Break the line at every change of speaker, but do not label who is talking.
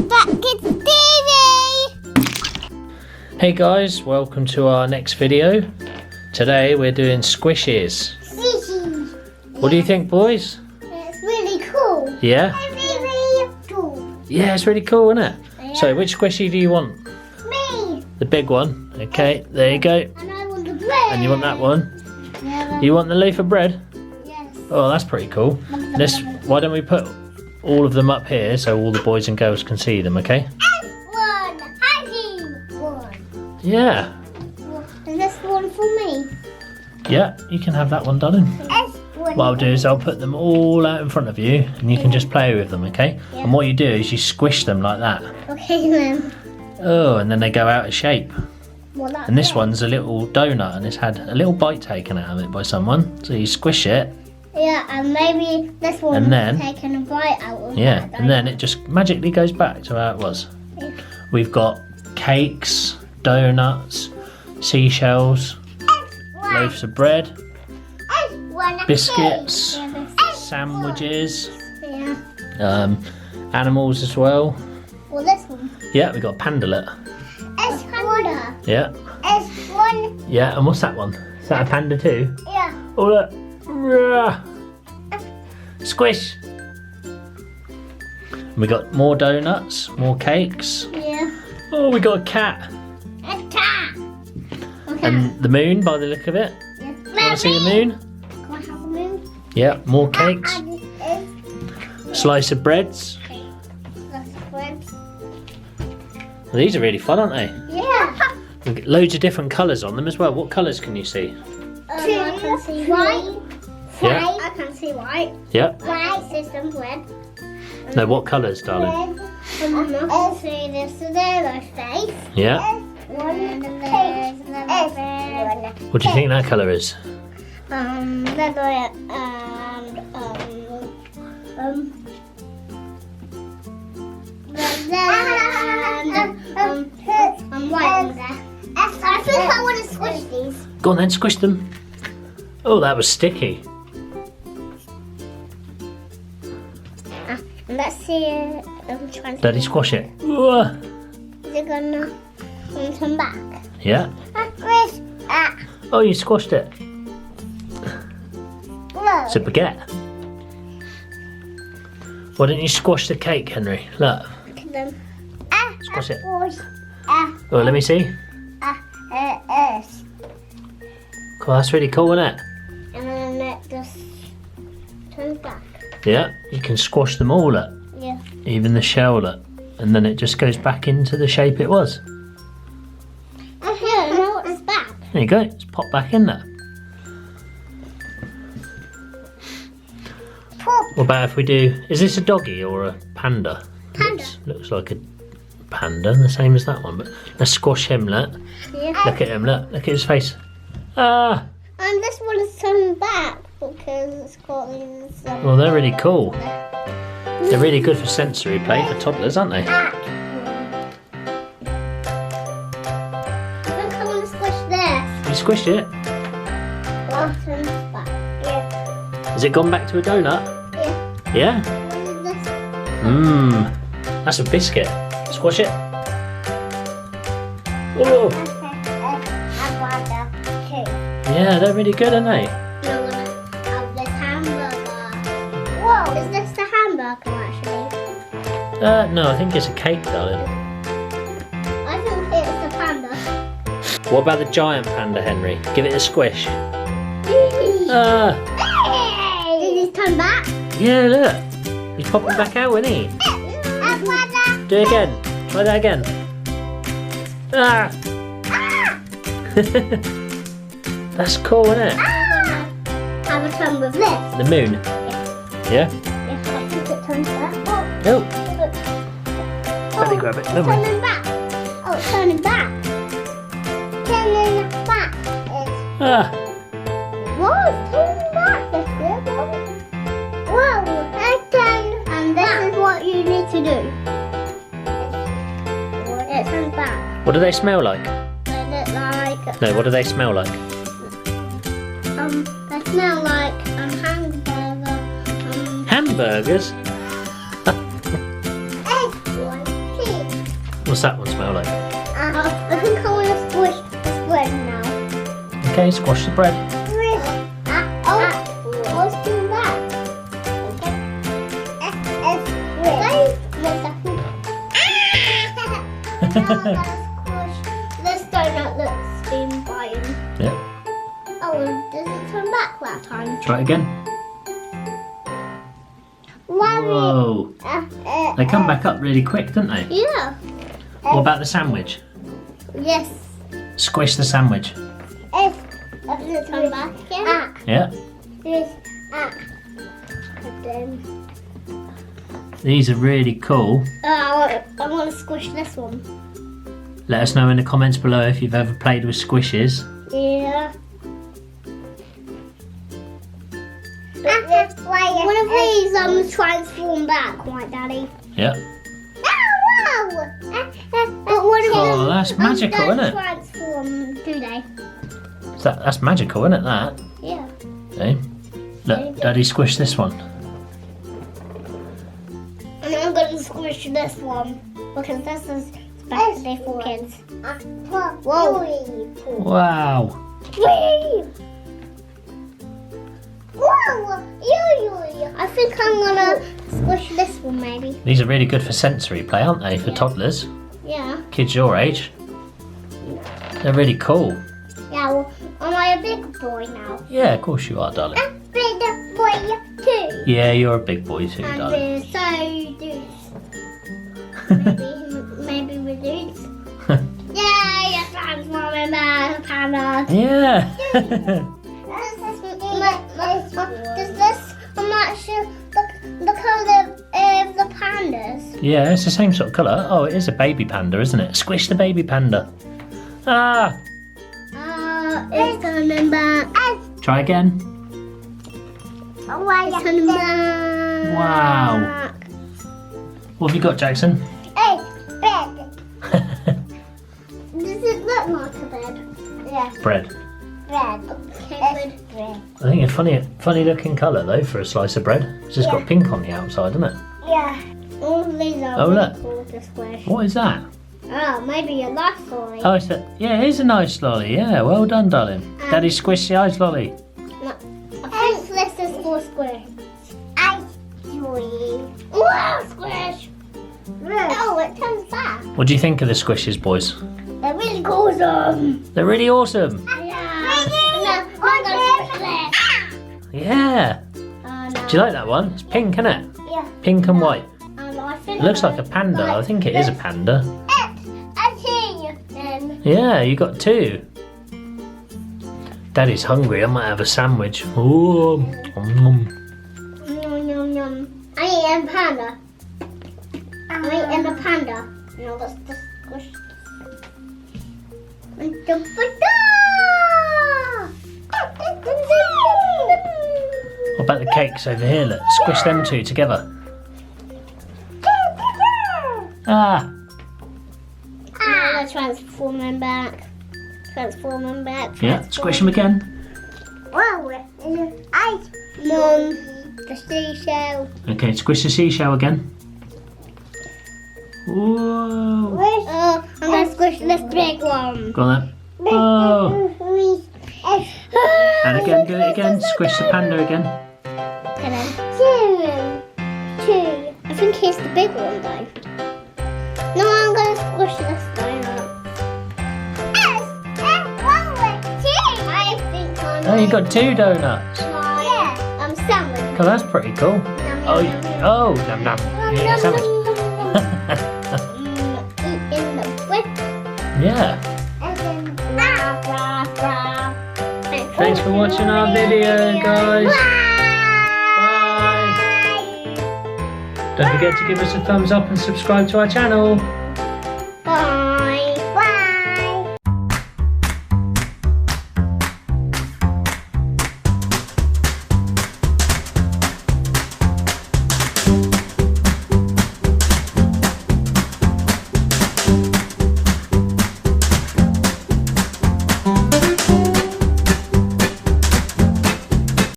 back to TV!
Hey guys, welcome to our next video. Today we're doing squishies.
Squishies.
What do you think, boys?
It's really cool.
Yeah?
It's really cool.
Yeah, it's really cool, isn't it?
Yeah.
So which squishy do you want?
Me.
The big one. Okay, there you go.
And I want the bread.
And you want that one?
Yeah.
You want the loaf of bread?
Yes.
Oh, that's pretty cool. Why don't we put all of them up here so all the boys and girls can see them, okay?
S1. One.
Yeah.
Is this one for me?
Yeah, you can have that one, darling.
S1.
What I'll do is I'll put them all out in front of you and you can just play with them, okay?
Yeah.
And what you do is you squish them like that.
Okay then.
Oh, and then they go out of shape.
Well, that's
And this
it.
one's a little donut and it's had a little bite taken out of it by someone. So you squish it,
Yeah, and maybe this one's
And then-
taken a bite out of
yeah,
that,
and then it just magically goes back to how it was.
Yeah.
We've got cakes, donuts, seashells, loaves of bread,
S1
biscuits,
cake.
sandwiches,
Yeah.
animals as well.
Well, this one.
Yeah, we got a pandalet.
S1.
Yeah,
S1.
yeah, and what's that one? Is that a panda too?
Yeah.
Oh look! Rah. Squish! And we got more donuts, more cakes.
Yeah.
Oh, we got a cat.
A cat. Okay.
And the moon by the look of it.
Yeah.
Want to see the moon?
Can I have the moon?
Yeah, more cakes.
This
Slice of breads.
that's bread.
Well, these are really fun, aren't they?
Yeah.
We get loads of different colours on them as well. What colours can you see?
I can see white.
Yeah.
White. I can see white.
Yeah.
White system bread.
No, what colours, darling?
And then I can see this is their face.
Yeah.
And then there's another bread.
What do you think that colour is?
Leather and white in there. I think I want to squish these.
Go on then, squish them. Oh, that was sticky.
Let's see it. I'm trying to.
Daddy, squash it. Ooh.
Is it gonna come back?
Yeah.
Squish.
Oh, you squashed it.
Look.
It's a baguette. Why don't you squash the cake, Henry? Look. Squash it. Oh, let me see. Cool, that's really cool, isn't it?
And then it just turns back.
Yeah, you can squash them all up,
Yeah.
even the shell up, and then it just goes back into the shape it was.
Oh, yeah, now it's back.
There you go, it's popped back in there.
Pop.
What about if we do, is this a doggy or a panda?
Panda.
Looks like a panda, the same as that one, but let's squash him, look.
Yeah.
Look at him, look at his face. Ah,
And this one is turned back because it's got these.
well they're really cool. They're really good for sensory play for toddlers, aren't they?
I think I want to squish this.
You squished it.
Well, it turns back. Yeah.
Has it gone back to a donut?
Yeah.
Yeah?
What is this?
Mmm, that's a biscuit. Squash it. Oh,
I want that too.
yeah, they're really good, aren't they?
You're gonna have this hamburger. Whoa, is this the hamburger actually?
No, I think it's a cake, darling.
I think it's the panda.
What about the giant panda, Henry? Give it a squish.
Did
Ah,
he turn back?
yeah, look. He's popping back out, isn't he? Do it again. Try that again. Ah! That's cool, isn't it?
Have a turn with this.
The moon. Yeah?
Yeah, I think it turns back.
Oh,
Oh,
let me grab it.
it's
Don't worry.
turning back. Oh, it's turning back. Turning back.
Ah,
Whoa, it's turning back. Whoa, it's turned. And this is what you need to do. It turns back.
what do they smell like?
They look like
No, what do they smell like?
they smell like hamburger.
Hamburgers?
Egg one, two,
What's that one smell like?
I think I want to squish this bread now.
Okay, squash the bread.
What's doing that? This donut that's been biting.
Yeah.
Oh, does it turn back that time?
Try it again. Whoa. They come back up really quick, don't they?
Yeah.
What about the sandwich?
Yes.
Squish the sandwich.
Does it turn back again?
Yeah.
Then,
These are really cool.
I want to squish this one.
Let us know in the comments below if you've ever played with squishes.
Yeah. One of these transform back, right, Daddy?
Yeah.
Wow! But one of
Oh,
them
that's magical,
don't
isn't it?
transform, do they?
That's magical, isn't it, that?
Yeah.
See? Look, Daddy squished this one.
And I'm going to squish this one because this is especially for kids. Whoa!
Wow.
Whee! Whoa! I think I'm gonna squish this one maybe.
These are really good for sensory play, aren't they? For toddlers.
Yeah.
Kids your age. They're really cool.
Yeah, well, am I a big boy now?
Yeah, of course you are, darling.
A big boy too.
Yeah, you're a big boy too,
And
darling.
we're so dudes. Maybe we're dudes. Yay! A transforming man, panda.
Yeah.
Does this match the colour of the pandas?
Yeah, it's the same sort of colour. Oh, it is a baby panda, isn't it? Squish the baby panda. Ah!
It's coming back.
Try again.
It's coming back.
Wow. What have you got, Jackson?
Bed. Does it look like a bed? Yeah.
Bread.
Bread. Okay, bread.
I think a funny looking colour though for a slice of bread. It's just got pink on the outside, isn't it?
Yeah. All these are
Oh,
really
look.
cool to squish.
What is that?
Oh, maybe a life story.
Oh, yeah, it is a nice lolly. Yeah, well done, darling. Daddy squished the ice lolly.
No, I think this is for squish. Ice cream. Wow, squish. Oh, it turns back.
What do you think of the squishes, boys?
They're really awesome.
They're really awesome.
Yeah. No, I'm gonna squish this.
Yeah.
Oh, no.
Do you like that one? It's pink, isn't it?
Yeah.
Pink and white.
I think
It looks like a panda. I think it is a panda.
I see you then.
Yeah, you got two. Daddy's hungry. I might have a sandwich. Ooh.
Yum, yum, yum. I eat a panda. I eat a panda. No, that's the squish.
What about the cakes over here? Look, squish them two together. Ah.
Now they're transforming back.
Yeah, squish them again.
Wow, ice. Mom, the seashell.
Okay, squish the seashell again. Whoa.
Oh, I'm gonna squish this big one.
Go on then. Oh. And again, do it again. Squish the panda again.
Two. I think it's the big one though. No, I'm gonna squish this donut. I think I'm.
Oh, you got two donuts.
Yeah, I'm sandwich.
Oh, that's pretty cool. Oh, nom nom. Yeah, sandwich.
Eat in the whip.
Yeah.
And then rah, rah, rah.
Thanks for watching our video, guys. Bye. Don't forget to give us a thumbs up and subscribe to our channel.